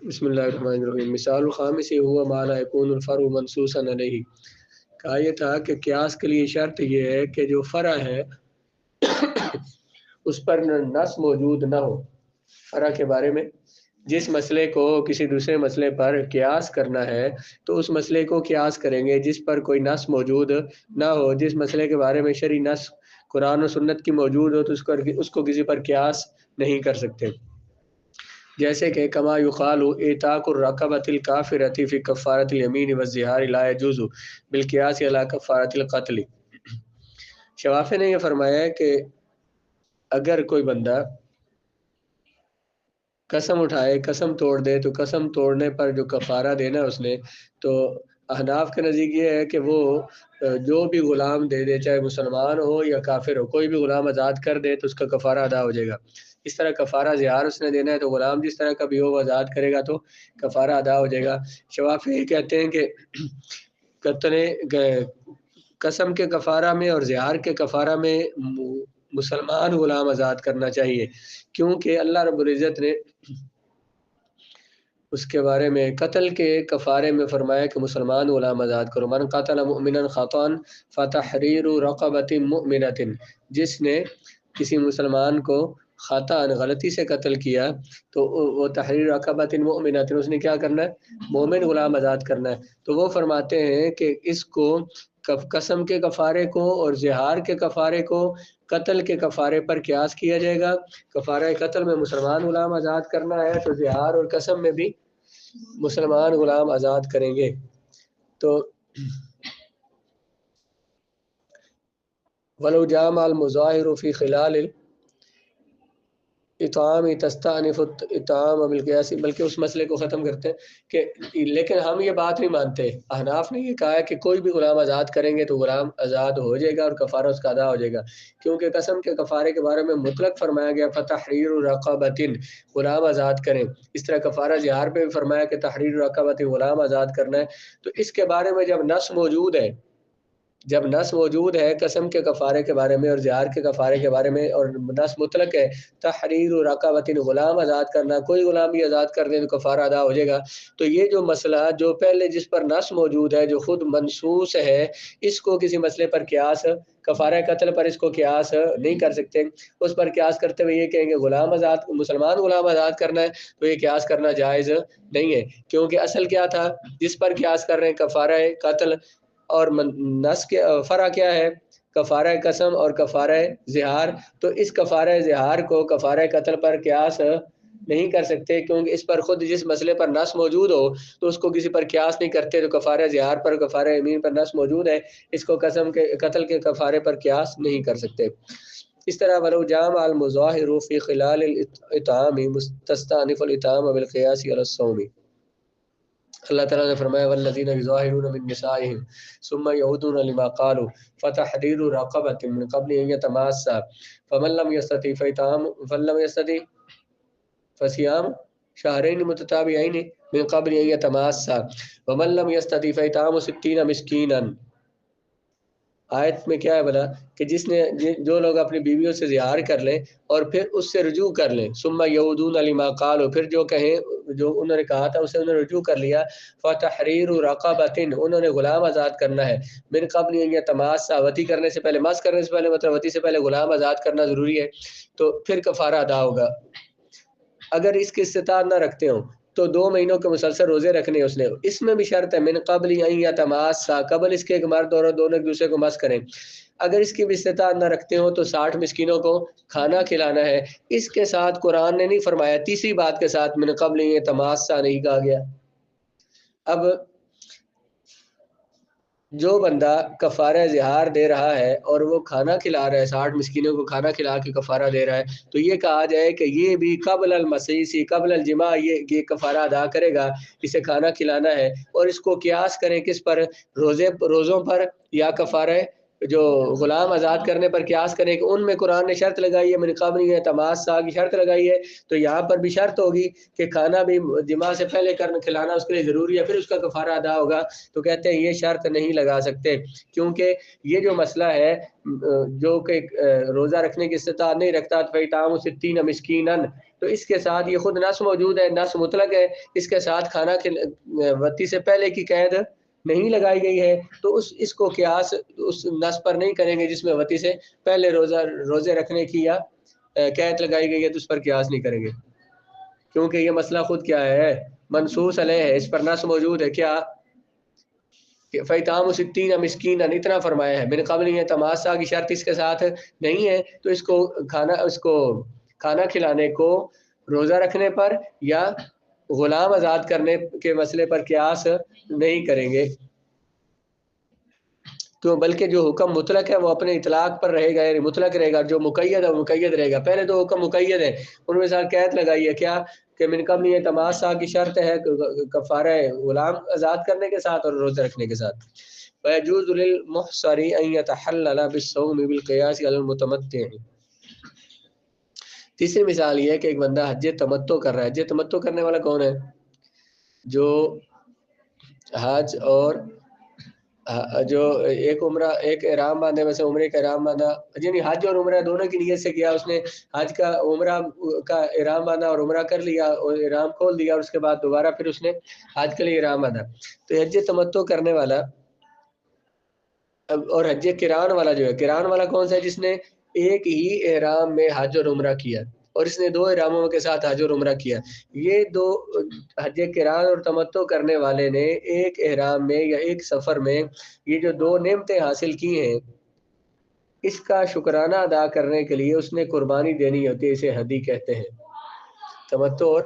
بسم اللہ الرحمن الرحیم۔ مثال الخامس ہوا ما لا یکون الفرع منصوصا علیہ۔ کہا یہ تھا کہ قیاس کے لیے شرط یہ ہے کہ جو فرع ہے اس پر نص موجود نہ ہو۔ فرع کے بارے میں جس مسئلے کو کسی دوسرے مسئلے پر قیاس کرنا ہے تو اس مسئلے کو قیاس کریں گے جس پر کوئی نص موجود نہ ہو۔ جس مسئلے کے بارے میں شرعی نص قرآن و سنت کی موجود ہو تو اس کو کسی پر قیاس نہیں کر سکتے۔ جیسے کہ کما یقال اعتاق الرقبۃ الکافرۃ فی کفارۃ الیمین والظہار لا یجوز بالقیاس علی کفارۃ القتل۔ شوافی نے یہ فرمایا ہے کہ اگر کوئی بندہ قسم اٹھائے، قسم توڑ دے، تو قسم توڑنے پر جو کفارہ دینا اس نے، تو احناف کے نزدیک یہ ہے کہ وہ جو بھی غلام دے دے، چاہے مسلمان ہو یا کافر ہو، کوئی بھی غلام آزاد کر دے تو اس کا کفارہ ادا ہو جائے گا۔ اس طرح کفارہ زہار اس نے دینا ہے تو غلام جس طرح کا بھی ہو وہ آزاد کرے گا تو کفارہ ادا ہو جائے گا۔ شوافی کہتے ہیں کہ قسم کے کفارہ میں اور زہار کے کفارہ میں مسلمان غلام آزاد کرنا چاہیے، کیونکہ اللہ رب العزت نے اس کے بارے میں قتل کے کفارے میں فرمایا کہ مسلمان غلام آزاد کرو۔ من قتل مؤمنا خطأ فتحریر رقبۃ مؤمنۃ، جس نے کسی مسلمان کو خطأ غلطی سے قتل کیا تو وہ تحریر رقبۃ مؤمنۃ، اس نے کیا کرنا ہے؟ مومن غلام آزاد کرنا ہے۔ تو وہ فرماتے ہیں کہ اس کو قسم کے کفارے کو اور زہار کے کفارے کو قتل کے کفارے پر قیاس کیا جائے گا۔ کفارہ قتل میں مسلمان غلام آزاد کرنا ہے تو زہار اور قسم میں بھی مسلمان غلام آزاد کریں گے۔ تو ولو جامع المظاہر فی خلال اطعام تستأنف اطعام بالقیاس، بلکہ اس مسئلے کو ختم کرتے ہیں کہ لیکن ہم یہ بات نہیں مانتے۔ احناف نے یہ کہا ہے کہ کوئی بھی غلام آزاد کریں گے تو غلام آزاد ہو جائے گا اور کفارہ اس کا ادا ہو جائے گا، کیونکہ قسم کے کفارے کے بارے میں مطلق فرمایا گیا فتحریر رقبۃ، غلام آزاد کریں۔ اس طرح کفارہ زہار پہ بھی فرمایا کہ تحریر رقبۃ، غلام آزاد کرنا ہے۔ تو اس کے بارے میں جب نص موجود ہے، جب نص موجود ہے قسم کے کفارے کے بارے میں اور زہار کے کفارے کے بارے میں، اور نص مطلق ہے تحریر رقبۃ، غلام آزاد کرنا، کوئی غلام بھی آزاد کر دیں تو کفارہ ادا ہو جائے گا، تو یہ جو مسئلہ جو پہلے جس پر نص موجود ہے جو خود منصوص ہے، اس کو کسی مسئلے پر قیاس، کفارہ قتل پر اس کو قیاس نہیں کر سکتے۔ اس پر قیاس کرتے ہوئے یہ کہیں گے غلام آزاد، مسلمان غلام آزاد کرنا ہے تو یہ قیاس کرنا جائز نہیں ہے، کیونکہ اصل کیا تھا جس پر قیاس کر رہے ہیں کفارہ قتل، اور نص کے فرع کیا ہے؟ کفارہ قسم اور کفارہ زہار۔ تو اس کفارہ زہار کو کفارہ قتل پر قیاس نہیں کر سکتے، کیونکہ اس پر خود جس مسئلے پر نص موجود ہو تو اس کو کسی پر قیاس نہیں کرتے۔ تو کفارہ زہار پر، کفارہ یمین پر نص موجود ہے، اس کو قسم کے قتل کے کفارے پر قیاس نہیں کر سکتے۔ اس طرح ولو جامع المظاہر فی خلال الاطعام تستأنف الاطعام بالقیاس علی الصوم۔ اللہ تعالیٰ نے فرمایا والذین یظاہرون من نسائہم ثم یعودون لما قالوا فتحریر رقبۃ من قبل ان یتماسا فمن لم یستطع فصیام شہرین متتابعین من قبل ان یتماسا ومن لم یستطع فاطعام 60 مسکینا۔ آیت میں کیا ہے بلا کہ جس نے جو لوگ اپنی بیویوں سے زہار کر لیں اور پھر اس سے رجوع کر لیں، ثم یعودون لما قالوا، پھر جو کہیں جو انہوں نے کہا تھا اسے انہوں نے رجوع کر لیا، فتحریر رقبۃ، انہوں نے غلام آزاد کرنا ہے، من قبل ان یتماسا، وطی کرنے سے پہلے، مس کرنے سے پہلے، مطلب وطی سے پہلے غلام آزاد کرنا ضروری ہے، تو پھر کفارہ ادا ہوگا۔ اگر اس کی استطاعت نہ رکھتے ہوں تو 2 مہینوں کے مسلسل روزے رکھنے اس نے، اس میں بھی شرط ہے من قبل ان یتماسا، قبل اس کے ایک مرد اور دونوں ایک دوسرے کو مس کریں۔ اگر اس کی بھی استطاعت نہ رکھتے ہوں تو 60 مسکینوں کو کھانا کھلانا ہے۔ اس کے ساتھ قرآن نے نہیں فرمایا، تیسری بات کے ساتھ من قبل ان یتماسا نہیں کہا گیا۔ اب جو بندہ کفارہ زہار دے رہا ہے اور وہ کھانا کھلا رہا ہے، 60 مسکینوں کو کھانا کھلا کے کفارہ دے رہا ہے، تو یہ کہا جائے کہ یہ بھی قبل المسیسی، قبل الجماع یہ کفارہ ادا کرے گا، اسے کھانا کھلانا ہے۔ اور اس کو قیاس کریں کس پر؟ روزوں پر، یا کفارہ جو غلام آزاد کرنے پر قیاس کریں کہ ان میں قرآن نے شرط لگائی ہے من قبل یہ تماسا کی شرط لگائی ہے، تو یہاں پر بھی شرط ہوگی کہ کھانا بھی جماع سے پہلے کھلانا اس کے لیے ضروری ہے، پھر اس کا کفارہ ادا ہوگا۔ تو کہتے ہیں یہ شرط نہیں لگا سکتے، کیونکہ یہ جو مسئلہ ہے جو کہ روزہ رکھنے کی استطاعت نہیں رکھتا، فَإِطْعَامُ 60 مسکینا، تو اس کے ساتھ یہ خود نص موجود ہے، نص مطلق ہے، اس کے ساتھ کھانا وتی سے پہلے کی قید نہیں لگائی گئی ہے، تو اس کو قیاس اس نص پر نہیں کریں گے جس میں وتی سے پہلے روزے رکھنے کی یا قید لگائی گئی ہے، تو اس پر قیاس نہیں کریں گے، کیونکہ یہ مسئلہ خود کیا ہے، منصوص علیہ ہے، اس پر نص موجود ہے کیا کہ فیطام ستین مسکین اتنا فرمایا ہے، من قبل یہ تماسا کی شرط اس کے ساتھ نہیں ہے، تو اس کو کھانا کھلانے کو روزہ رکھنے پر یا غلام آزاد کرنے کے مسئلے پر قیاس نہیں کریں گے، کیوں؟ بلکہ جو حکم مطلق ہے وہ اپنے اطلاق پر رہے گا، یعنی مطلق رہے گا، جو مقید ہے وہ مقید رہے گا۔ پہلے تو حکم مقید ہے، ان میں ساتھ قید لگائی ہے کیا کہ من قبل یہ تماسا کی شرط ہے کفارہ غلام آزاد کرنے کے ساتھ اور روزہ رکھنے کے ساتھ۔ وَيَجُوزُ لِلْمُحْصَرِ أَن يَتَحَلَّلَ بِالصَّوْمِ بِالْقِيَاسِ عَلَى الْمُتَمَتِّعِ۔ تیسری مثال یہ ہے کہ ایک بندہ حج تمتع کر رہا ہے۔ حج تمتع کرنے والا کون ہے؟ جو حج اور جو ایک عمرہ، ایک احرام باندھے، ویسے عمرے کا احرام باندھا، یعنی حج اور عمرہ دونوں کی نیت سے کیا، اس نے حج کا عمرہ کا احرام باندھا اور عمرہ کر لیا اور احرام کھول دیا، اور اس کے بعد دوبارہ پھر اس نے حج کے لیے احرام باندھا۔ تو حج تمتع کرنے والا اور حج قران والا جو ہے، قران والا کون سا ہے؟ جس نے ایک ہی احرام میں حج اور عمرہ کیا اور اس نے دو احراموں کے ساتھ حج اور عمرہ کیا۔ یہ دو حج قران اور تمتع کرنے والے نے ایک احرام میں یا ایک سفر میں یہ جو دو نعمتیں حاصل کی ہیں، اس کا شکرانہ ادا کرنے کے لیے اس نے قربانی دینی ہوتی ہے، اسے ہدی کہتے ہیں، تمتع اور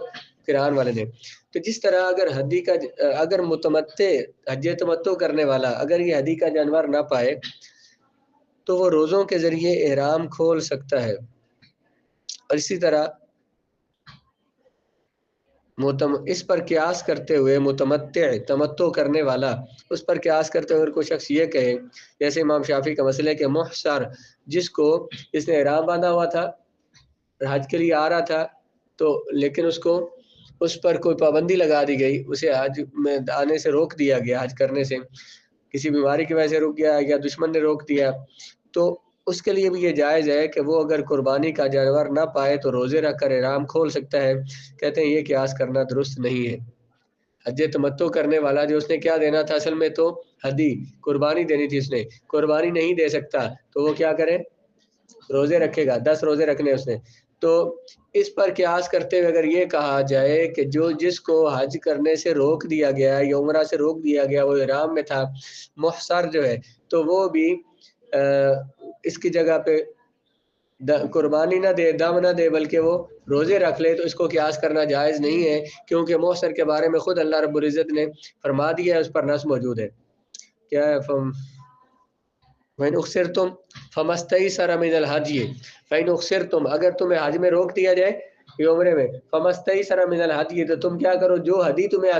قران والے نے۔ تو جس طرح اگر متمتع حج تمتع کرنے والا اگر یہ ہدی کا جانور نہ پائے تو وہ روزوں کے ذریعے احرام کھول سکتا ہے، اور اسی طرح اس پر قیاس کرتے ہوئے متمتع تمتع کرنے والا اس پر قیاس کرتے ہوئے کوئی شخص یہ کہے، جیسے امام شافعی کا مسئلہ ہے کہ محصر جس کو اس نے احرام باندھا ہوا تھا، حج کے لیے آ رہا تھا، تو لیکن اس پر کوئی پابندی لگا دی گئی، اسے حج میں آنے سے روک دیا گیا، حج کرنے سے کسی بیماری کی وجہ سے روک گیا یا دشمن نے روک دیا، تو اس کے لیے بھی یہ جائز ہے کہ وہ اگر قربانی کا جانور نہ پائے تو روزے رکھ کر احرام کھول سکتا ہے۔ کہتے ہیں یہ قیاس کرنا درست نہیں ہے۔ حج تمتع کرنے والا جو اس نے کیا دینا تھا، اصل میں تو ہدی قربانی دینی تھی، اس نے قربانی نہیں دے سکتا تو وہ کیا کرے؟ روزے رکھے گا، 10 روزے رکھنے اس نے۔ تو اس پر قیاس کرتے ہوئے اگر یہ کہا جائے کہ جس کو حج کرنے سے روک دیا گیا یا عمرہ سے روک دیا گیا وہ احرام میں تھا، محصر جو ہے، تو وہ بھی اس کی جگہ پہ قربانی نہ دے، دم نہ دے، بلکہ وہ روزے رکھ لے، تو اس کو قیاس کرنا جائز نہیں ہے، کیونکہ محصر کے بارے میں خود اللہ رب العزت نے فرما دیا ہے، اس پر نص موجود ہے۔ کیا ہے؟ وَإِنْ أُخْسِرْتُمْ فَمَا اسْتَيْسَرَ مِنَ الْهَدْيِ فَإِنْ أُخْسِرْتُمْ اگر تمہیں حج میں روک دیا جائے یہ عمرے میں، فَمَا اسْتَيْسَرَ مِنَ الْهَدْيِ تو تم کیا کرو، جو ہدی تمہیں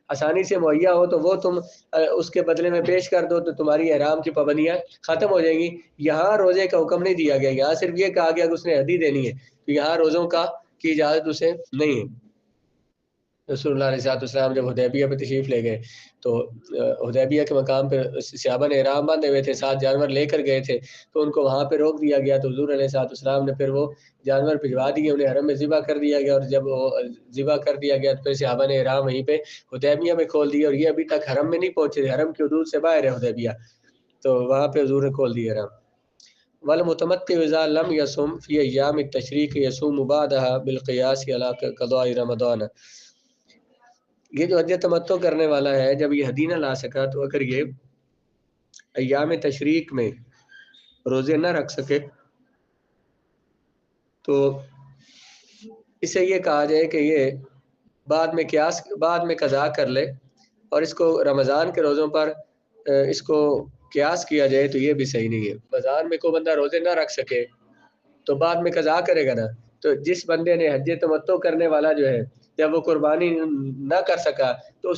آسانی سے مہیا ہو تو وہ تم اس کے بدلے میں پیش کر دو، تو تمہاری احرام کی پابندیاں ختم ہو جائیں گی۔ یہاں روزے کا حکم نہیں دیا گیا، یہاں صرف یہ کہا گیا کہ اس نے ہدی دینی ہے، تو یہاں روزوں کی اجازت اسے نہیں ہے۔ رسول اللہ علیہ السلام جب حدیبیہ پہ تشریف لے گئے تو حدیبیہ کے مقام پہ صحابہ نے احرام باندھے ہوئے تھے، 7 جانور لے کر گئے تھے، تو ان کو وہاں پہ روک دیا گیا، تو حضور علیہ السلام نے پھر وہ جانور بھجوا دیے، انہیں حرم میں ذبح کر دیا گیا، اور جب وہ ذبح کر دیا گیا تو پھر صحابہ نے احرام وہیں پہ حدیبیہ میں کھول دیا، اور یہ ابھی تک حرم میں نہیں پہنچے تھے، حرم کی حدود سے باہر ہے حدیبیہ، تو وہاں پہ حضور نے کھول دیا احرام۔ والمتمتع اذا لم يصم في ايام التشريق يصوم بعدها بالقياس على قضاء رمضان۔ یہ جو حج تمتع کرنے والا ہے جب یہ ہدی نہ لا سکا تو اگر یہ ایام تشریق میں روزے نہ رکھ سکے تو اسے یہ کہا جائے کہ یہ بعد میں قضا کر لے، اور اس کو رمضان کے روزوں پر اس کو قیاس کیا جائے تو یہ بھی صحیح نہیں ہے۔ رمضان میں کوئی بندہ روزے نہ رکھ سکے تو بعد میں قضا کرے گا نا، تو جس بندے نے حج تمتع کرنے والا جو ہے جب وہ قربانی نہ کر سکا تو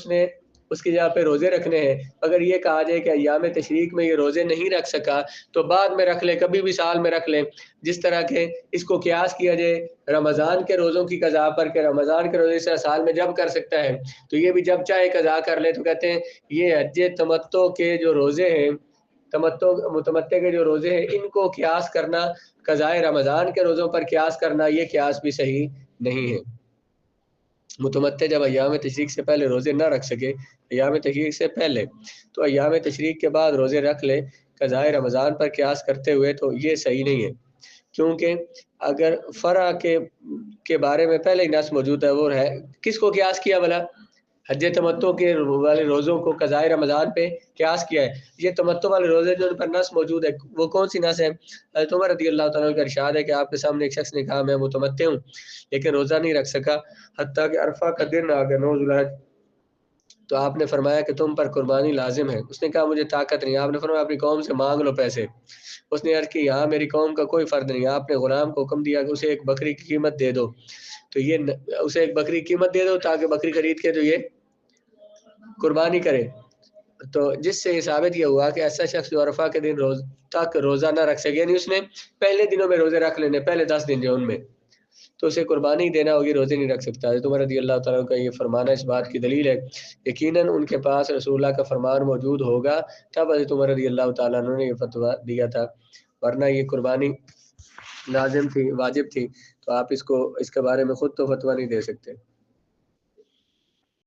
اس کی جگہ پہ روزے رکھنے ہیں۔ اگر یہ کہا جائے کہ ایام تشریق میں یہ روزے نہیں رکھ سکا تو بعد میں رکھ لے، کبھی بھی سال میں رکھ لے، جس طرح کہ اس کو قیاس کیا جائے رمضان کے روزوں کی قضا پر کہ رمضان کے روزے سے سال میں جب کر سکتا ہے تو یہ بھی جب چاہے قضا کر لے، تو کہتے ہیں یہ حج تمتع کے جو روزے ہیں، متمتع کے جو روزے ہیں، ان کو قیاس کرنا، قضائے رمضان کے روزوں پر قیاس کرنا، یہ قیاس بھی صحیح نہیں ہے۔ متمتع جب ایام تشریق سے پہلے روزے نہ رکھ سکے، ایام تشریق سے پہلے، تو ایام تشریق کے بعد روزے رکھ لے قضاء رمضان پر قیاس کرتے ہوئے، تو یہ صحیح نہیں ہے، کیونکہ اگر فرع کے بارے میں پہلے ہی نص موجود ہے، وہ ہے کس کو قیاس کیا بھلا؟ حج تمتع کے والے روزوں کو قضاء رمضان پہ قیاس کیا ہے۔ یہ تمتع والے روزے جو ان پر نص موجود ہے، وہ کون سی نص ہے؟ حضرت عمر رضی اللہ تعالیٰ کا ارشاد ہے کہ آپ کے سامنے ایک شخص نے کہا میں متمتع ہوں لیکن روزہ نہیں رکھ سکا حتیٰ کہ عرفہ کا دن آ گیا، 9 ذوالحج، تو آپ نے فرمایا کہ تم پر قربانی لازم ہے۔ اس نے کہا مجھے طاقت نہیں۔ آپ نے فرمایا اپنی قوم سے مانگ لو پیسے۔ اس نے عرض کی یہاں میری قوم کا کوئی فرد نہیں۔ آپ نے غلام کو حکم دیا کہ اسے ایک بکری کی قیمت دے دو، تو یہ اسے ایک بکری کی قیمت دے دو تاکہ بکری خرید کے تو یہ قربانی کرے۔ تو جس سے یہ ثابت یہ ہوا کہ ایسا شخص جو عرفہ کے دن تک روزہ نہ رکھ سکے، یعنی اس نے پہلے دنوں میں روزے رکھ لینے، پہلے 10 دن جو ان میں، تو اسے قربانی دینا ہوگی، روزے نہیں رکھ سکتا۔ حضرت عمر رضی اللہ تعالیٰ کا یہ فرمانا اس بات کی دلیل ہے، یقیناً ان کے پاس رسول اللہ کا فرمان موجود ہوگا، تب حضرت عمر رضی اللہ تعالیٰ نے یہ فتویٰ دیا تھا، ورنہ یہ قربانی لازم تھی، واجب تھی، تو آپ اس کے بارے میں خود تو فتویٰ نہیں دے سکتے۔